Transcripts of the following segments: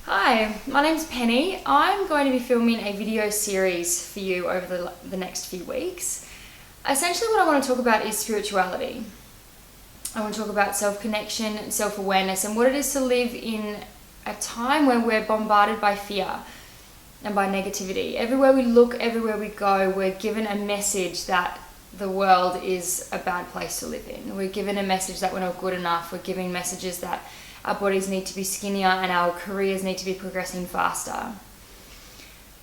Hi, my name's Penny. I'm going to be filming a video series for you over the next few weeks. Essentially what I want to talk about is spirituality. I want to talk about self-connection and self-awareness and what it is to live in a time where we're bombarded by fear and by negativity. Everywhere we look, everywhere we go, we're given a message that the world is a bad place to live in. We're given a message that we're not good enough. We're giving messages that our bodies need to be skinnier and our careers need to be progressing faster.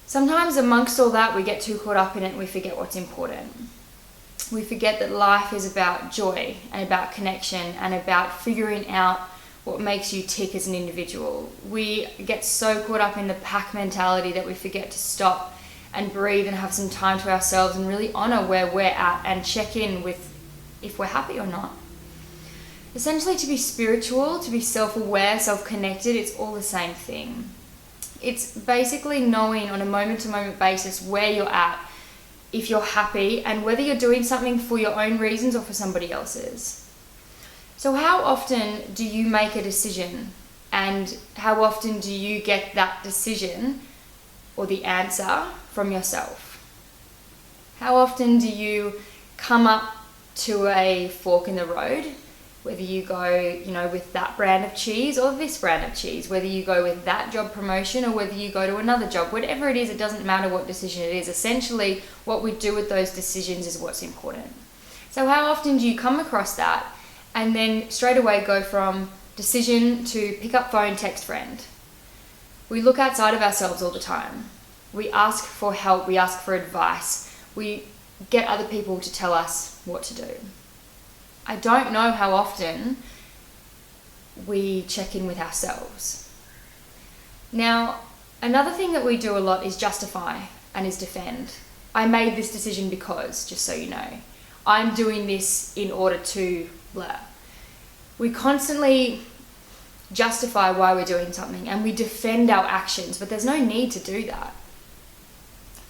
Sometimes amongst all that, we get too caught up in it and we forget what's important. We forget that life is about joy and about connection and about figuring out what makes you tick as an individual. We get so caught up in the pack mentality that we forget to stop and breathe and have some time to ourselves and really honor where we're at and check in with if we're happy or not. Essentially, to be spiritual, to be self-aware, self-connected, it's all the same thing. It's basically knowing on a moment-to-moment basis where you're at, if you're happy, and whether you're doing something for your own reasons or for somebody else's. So how often do you make a decision? And how often do you get that decision or the answer from yourself? How often do you come up to a fork in the road? Whether you go, with that brand of cheese or this brand of cheese, whether you go with that job promotion or whether you go to another job, whatever it is, it doesn't matter what decision it is. Essentially, what we do with those decisions is what's important. So how often do you come across that and then straight away go from decision to pick up phone, text friend? We look outside of ourselves all the time. We ask for help, we ask for advice, we get other people to tell us what to do. I don't know how often we check in with ourselves. Now, another thing that we do a lot is justify and is defend. I made this decision because, just so you know. I'm doing this in order to blah. We constantly justify why we're doing something and we defend our actions, but there's no need to do that.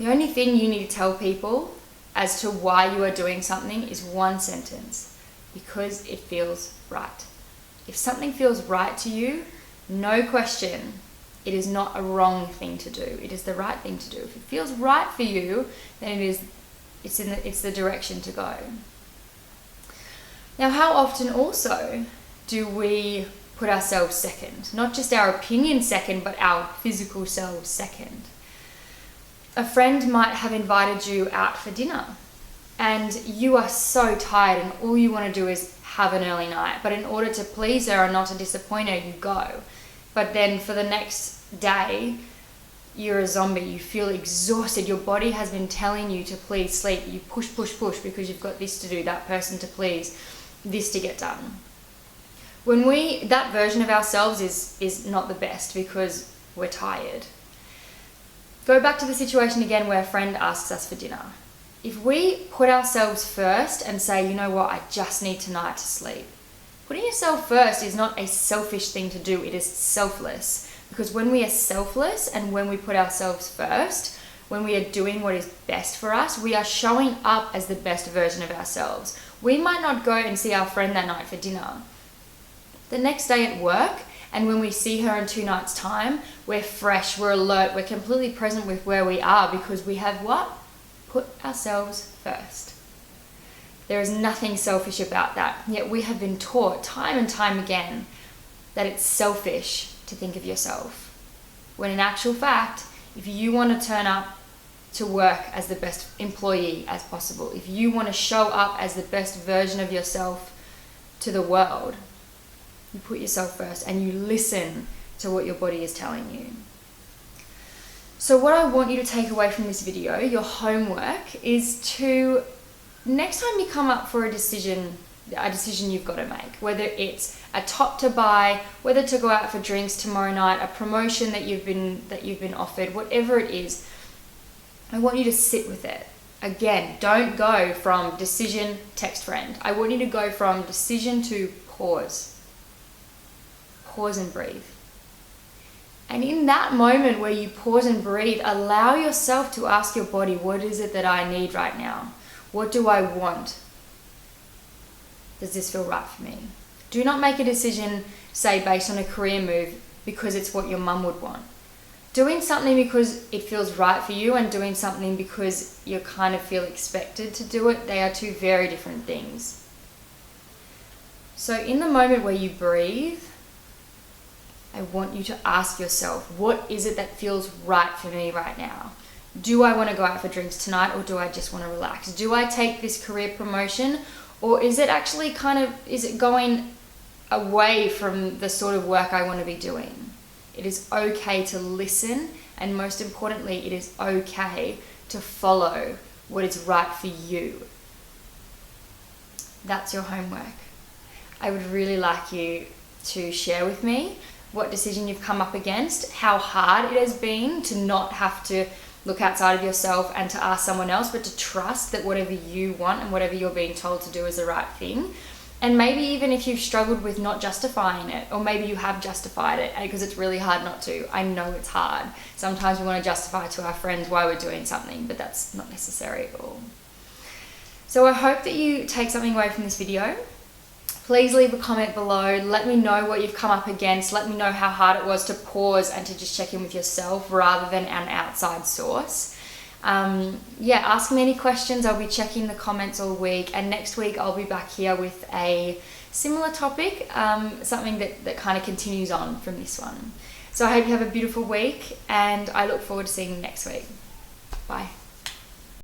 The only thing you need to tell people as to why you are doing something is one sentence. Because it feels right. If something feels right to you, no question, it is not a wrong thing to do. It is the right thing to do. If it feels right for you, then it's the direction to go. Now, how often also do we put ourselves second? Not just our opinion second, but our physical selves second. A friend might have invited you out for dinner. And you are so tired and all you want to do is have an early night. But in order to please her and not to disappoint her, you go. But then for the next day, you're a zombie. You feel exhausted. Your body has been telling you to please sleep. You push because you've got this to do, that person to please, this to get done. That version of ourselves is not the best because we're tired. Go back to the situation again where a friend asks us for dinner. If we put ourselves first and say, you know what, I just need tonight to sleep. Putting yourself first is not a selfish thing to do, it is selfless. Because when we are selfless and when we put ourselves first, when we are doing what is best for us, we are showing up as the best version of ourselves. We might not go and see our friend that night for dinner. The next day at work, and when we see her in 2 nights' time, we're fresh, we're alert, we're completely present with where we are because we have what? Put ourselves first. There is nothing selfish about that. Yet we have been taught time and time again that it's selfish to think of yourself. When in actual fact, if you want to turn up to work as the best employee as possible, if you want to show up as the best version of yourself to the world, you put yourself first and you listen to what your body is telling you. So what I want you to take away from this video, your homework, is to, next time you come up for a decision you've got to make, whether it's a top to buy, whether to go out for drinks tomorrow night, a promotion that you've been offered, whatever it is, I want you to sit with it. Again, don't go from decision, text friend. I want you to go from decision to pause. Pause and breathe. And in that moment where you pause and breathe, allow yourself to ask your body, what is it that I need right now? What do I want? Does this feel right for me? Do not make a decision, say, based on a career move because it's what your mum would want. Doing something because it feels right for you and doing something because you kind of feel expected to do it, they are two very different things. So in the moment where you breathe, I want you to ask yourself, what is it that feels right for me right now? Do I want to go out for drinks tonight, or do I just want to relax? Do I take this career promotion, or is it actually is it going away from the sort of work I want to be doing? It is okay to listen, and most importantly, it is okay to follow what is right for you. That's your homework. I would really like you to share with me what decision you've come up against, how hard it has been to not have to look outside of yourself and to ask someone else, but to trust that whatever you want and whatever you're being told to do is the right thing. And maybe even if you've struggled with not justifying it, or maybe you have justified it because it's really hard not to. I know it's hard. Sometimes we want to justify to our friends why we're doing something, but that's not necessary at all. So I hope that you take something away from this video. Please leave a comment below. Let me know what you've come up against. Let me know how hard it was to pause and to just check in with yourself rather than an outside source. Ask me any questions. I'll be checking the comments all week, and next week I'll be back here with a similar topic, something that kind of continues on from this one. So I hope you have a beautiful week, and I look forward to seeing you next week. Bye.